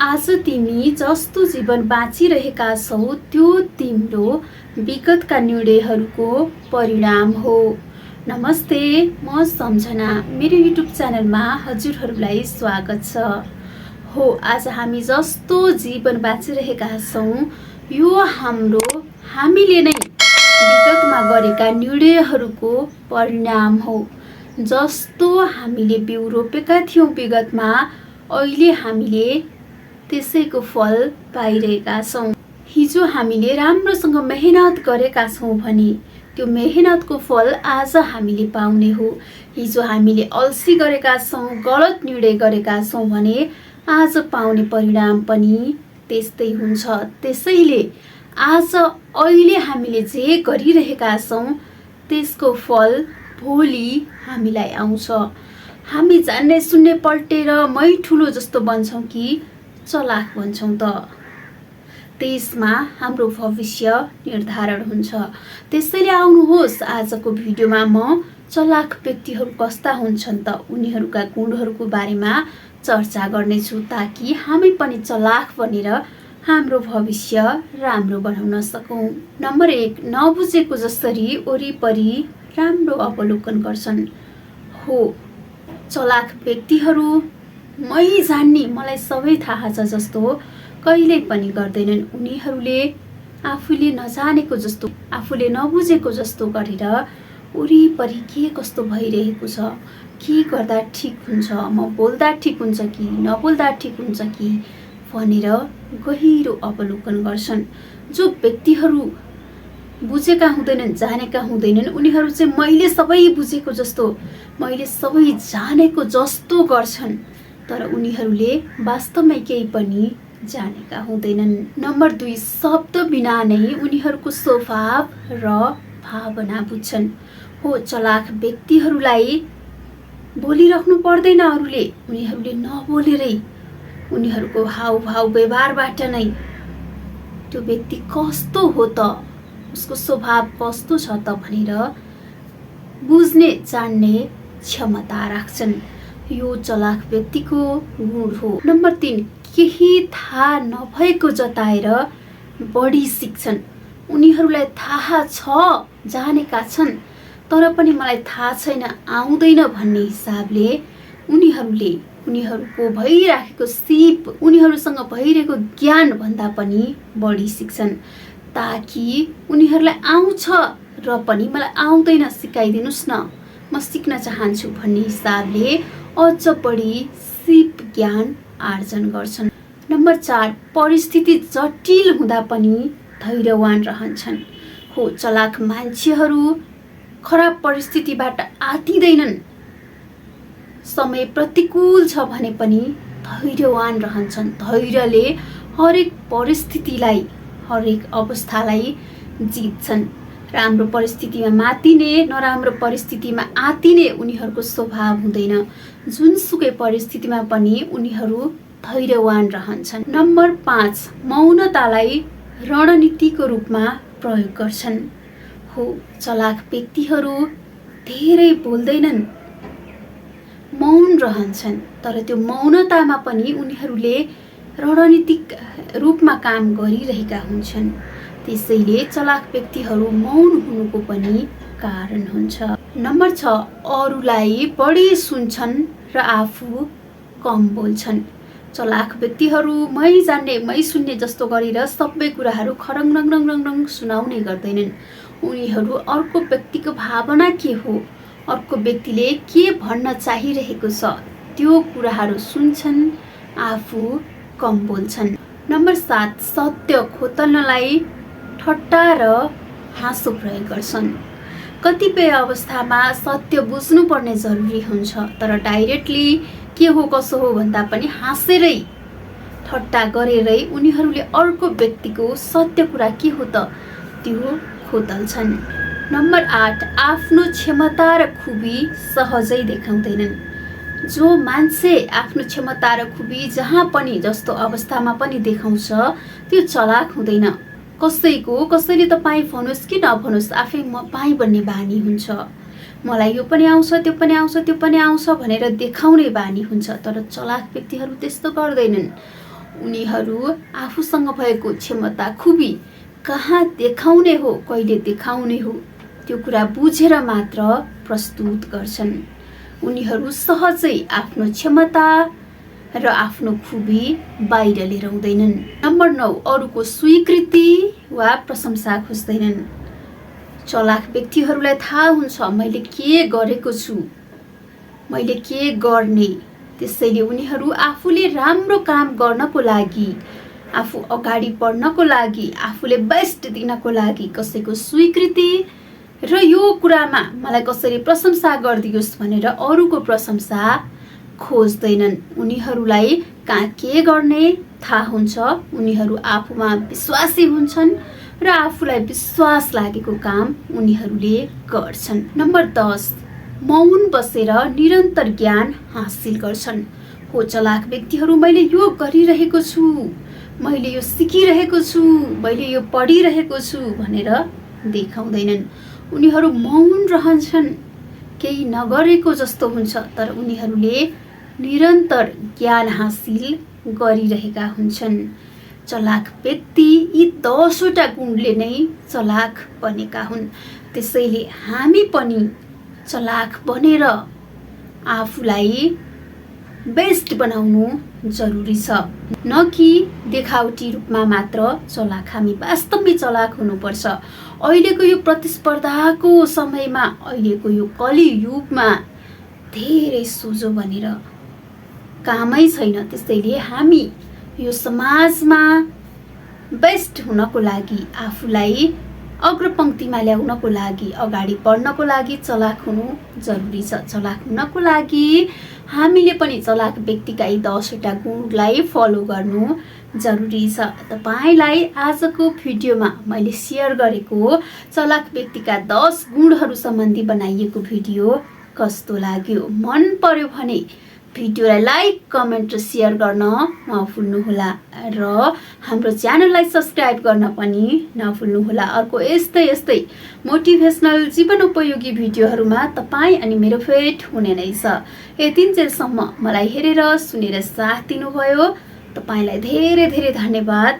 आज तिमी जस्तो जीवन बाँचिरहेका छौ त्यो तिम्रो विगतका निर्णयहरूको परिणाम हो। नमस्ते, म सम्झना। मेरो युट्युब च्यानलमा हजुरहरूलाई स्वागत छ। आज हामी जस्तो जीवन बाँचिरहेका छौँ यो हामीले नै विगतमा गरेका निर्णयहरूको परिणाम हो। जस्तो हामीले बिउ रोपेका थियौँ विगतमा, अहिले हामीले त्यसैको फल पाइरहेका छौँ। हिजो हामीले राम्रोसँग मेहनत गरेका छौँ भने त्यो मेहनतको फल आज हामीले पाउने हो। हिजो हामीले अल्छी गरेका छौँ, गलत निर्णय गरेका छौँ भने आज पाउने परिणाम पनि त्यस्तै हुन्छ। त्यसैले आज अहिले हामीले जे गरिरहेका छौँ त्यसको फल भोलि हामीलाई आउँछ। हामी जान्ने सुन्ने पल्टेर मै ठुलो जस्तो बन्छौँ कि चलाख बन्छौँ त त्यसमा हाम्रो भविष्य निर्धारण हुन्छ। त्यसैले आउनुहोस्, आजको भिडियोमा म चलाख व्यक्तिहरू कस्ता हुन्छन् त उनीहरूका गुणहरूको बारेमा चर्चा गर्नेछु, ताकि हामी पनि चलाख बनेर हाम्रो भविष्य राम्रो बनाउन सकौँ। नम्बर 1, नबुझेको जसरी वरिपरि राम्रो अवलोकन गर्छन्। चलाख व्यक्तिहरू मै जान्ने, मलाई सबै थाहा छ जस्तो कहिल्यै पनि गर्दैनन्। उनीहरूले आफूले नजानेको जस्तो, आफूले नबुझेको जस्तो गरेर वरिपरि के कस्तो भइरहेको छ, के गर्दा ठिक हुन्छ, म बोल्दा ठिक हुन्छ कि नबोल्दा ठिक हुन्छ कि भनेर गहिरो अवलोकन गर्छन्। जो व्यक्तिहरू बुझेका हुँदैनन्, जानेका हुँदैनन्, उनीहरू चाहिँ मैले सबै बुझेको जस्तो, मैले सबै जानेको जस्तो गर्छन्, तर उनीहरूले वास्तवमै केही पनि जानेका हुँदैनन्। नम्बर 2, शब्द बिना नै उनीहरूको स्वभाव र भावना बुझ्छन्। चलाख व्यक्तिहरूलाई बोलिराख्नु पर्दैन अरूले, उनीहरूले नबोलेरै उनीहरूको हावभाव व्यवहारबाट नै त्यो व्यक्ति कस्तो हो त, उसको स्वभाव कस्तो छ त भनेर बुझ्ने जान्ने क्षमता राख्छन्। यो चलाख व्यक्तिको गुण हो। नम्बर 3, केही थाहा नभएको जताएर बढी सिक्छन्। उनीहरूलाई थाहा छ, जानेका छन्, तर पनि मलाई थाहा छैन, आउँदैन भन्ने हिसाबले उनीहरूको भइराखेको सिप, उनीहरूसँग भइरहेको ज्ञान भन्दा पनि बढी सिक्छन्, ताकि उनीहरूलाई आउँछ र पनि मलाई आउँदैन, सिकाइदिनुस् न, म सिक्न चाहन्छु भन्ने हिसाबले अझ बढी सिप ज्ञान आर्जन गर्छन्। नम्बर 4, परिस्थिति जटिल हुँदा पनि धैर्यवान रहन्छन्। चलाख मान्छेहरू खराब परिस्थितिबाट आतिदैनन्। समय प्रतिकूल छ भने पनि धैर्यवान रहन्छन्। धैर्यले हरेक परिस्थितिलाई, हरेक अवस्थालाई जित्छन्। राम्रो परिस्थितिमा मातिने, नराम्रो परिस्थितिमा आतिने उनीहरूको स्वभाव हुँदैन। जुनसुकै परिस्थितिमा पनि उनीहरू धैर्यवान रहन्छन्। नम्बर 5, मौनतालाई रणनीतिको रूपमा प्रयोग गर्छन्। चलाख व्यक्तिहरू धेरै बोल्दैनन्, मौन रहन्छन्, तर त्यो मौनतामा पनि उनीहरूले रणनीतिक रूपमा काम गरिरहेका हुन्छन्। त्यसैले चलाख व्यक्तिहरू मौन हुनुको पनि कारण हुन्छ। नम्बर 6, अरूलाई बढी सुन्छन् र आफू कम बोल्छन्। चलाख व्यक्तिहरू मै जान्ने मै सुन्ने जस्तो गरेर सबै कुराहरू खरङ सुनाउने गर्दैनन्। उनीहरू अर्को व्यक्तिको भावना के हो, अर्को व्यक्तिले के भन्न चाहिरहेको छ त्यो कुराहरू सुन्छन्, आफू कम बोल्छन्। नम्बर 7, सत्य खोतल्नलाई ठट्टा र हाँसो प्रयोग गर्छन्। कतिपय अवस्थामा सत्य बुझ्नुपर्ने जरुरी हुन्छ, तर डाइरेक्टली के हो कसो हो भन्दा पनि हाँसेरै, ठट्टा गरेरै उनीहरूले अर्को व्यक्तिको सत्य कुरा के हो त त्यो खोतल्छन्। नम्बर 8, आफ्नो क्षमता र खुबी सहजै देखाउँदैनन्। जो मान्छे आफ्नो क्षमता र खुबी जहाँ पनि, जस्तो अवस्थामा पनि देखाउँछ त्यो चलाख हुँदैन। कसैले त पाएँ भनोस् कि नभनोस्, आफै म पाएँ भन्ने बानी हुन्छ। मलाई यो पनि आउँछ, त्यो पनि आउँछ भनेर देखाउने बानी हुन्छ, तर चलाख व्यक्तिहरू त्यस्तो गर्दैनन्। उनीहरू आफूसँग भएको क्षमता खुबी कहाँ देखाउने हो, कहिले देखाउने हो, त्यो कुरा बुझेर मात्र प्रस्तुत गर्छन्। उनीहरू सहजै आफ्नो क्षमता र आफ्नो खुबी बाहिर लिएर आउँदैनन्। नम्बर 9, अरूको स्वीकृति वा प्रशंसा खोज्दैनन्। चलाख व्यक्तिहरूलाई थाहा हुन्छ मैले के गरेको छु, मैले के गर्ने, त्यसैले उनीहरू आफूले राम्रो काम गर्नको लागि, आफू अगाडि बढ्नको लागि, आफूले बेस्ट दिनको लागि कसैको स्वीकृति र यो कुरामा मलाई कसरी प्रशंसा गरिदियोस् भनेर अरूको प्रशंसा खोज्दैनन्। उनीहरूलाई कहाँ के गर्ने थाहा हुन्छ, उनीहरू आफूमा विश्वासी हुन्छन् र आफूलाई विश्वास लागेको काम उनीहरूले गर्छन्। नम्बर 10, मौन बसेर निरन्तर ज्ञान हासिल गर्छन्। हो चलाख व्यक्तिहरू मैले यो गरिरहेको छु, मैले यो सिकिरहेको छु, मैले यो पढिरहेको छु भनेर देखाउँदैनन्। उनीहरू मौन रहन्छन्, केही नगरेको जस्तो हुन्छ, तर उनीहरूले निरन्तर ज्ञान हासिल गरिरहेका हुन्छन्। चलाख व्यक्ति यी 10 वटा गुणले नै चलाख बनेका हुन्। त्यसैले हामी पनि चलाख बनेर आफूलाई बेस्ट बनाउनु जरुरी छ, न कि देखावटी रूपमा मात्र चलाख। हामी वास्तवमै चलाख हुनुपर्छ। अहिलेको यो प्रतिस्पर्धाको समयमा, अहिलेको यो कलियुगमा धेरै सोझो बनेर कामै छैन। त्यसैले हामी यो समाजमा बेस्ट हुनको लागि, आफूलाई अग्रपङ्क्तिमा ल्याउनको लागि, अगाडि बढ्नको लागि चलाख हुनु जरुरी छ। चलाख हुनको लागि हामीले पनि चलाख व्यक्तिका यी 10 वटा गुणलाई फलो गर्नु जरुरी छ। तपाईलाई आजको भिडियोमा मैले सेयर गरेको चलाख व्यक्तिका 10 गुणहरू सम्बन्धी बनाइएको भिडियो कस्तो लाग्यो? मन पर्यो भने भिडियोलाई लाइक, कमेन्ट र सेयर गर्न नभुल्नुहोला र हाम्रो च्यानललाई सब्स्क्राइब गर्न पनि नभुल्नुहोला। अर्को यस्तै मोटिभेसनल जीवन उपयोगी भिडियोहरूमा तपाईँ अनि मेरो भेट हुने नै छ। यतिन्जेलसम्म मलाई हेरेर सुनेर साथ दिनुभयो, तपाईलाई धेरै धेरै धन्यवाद।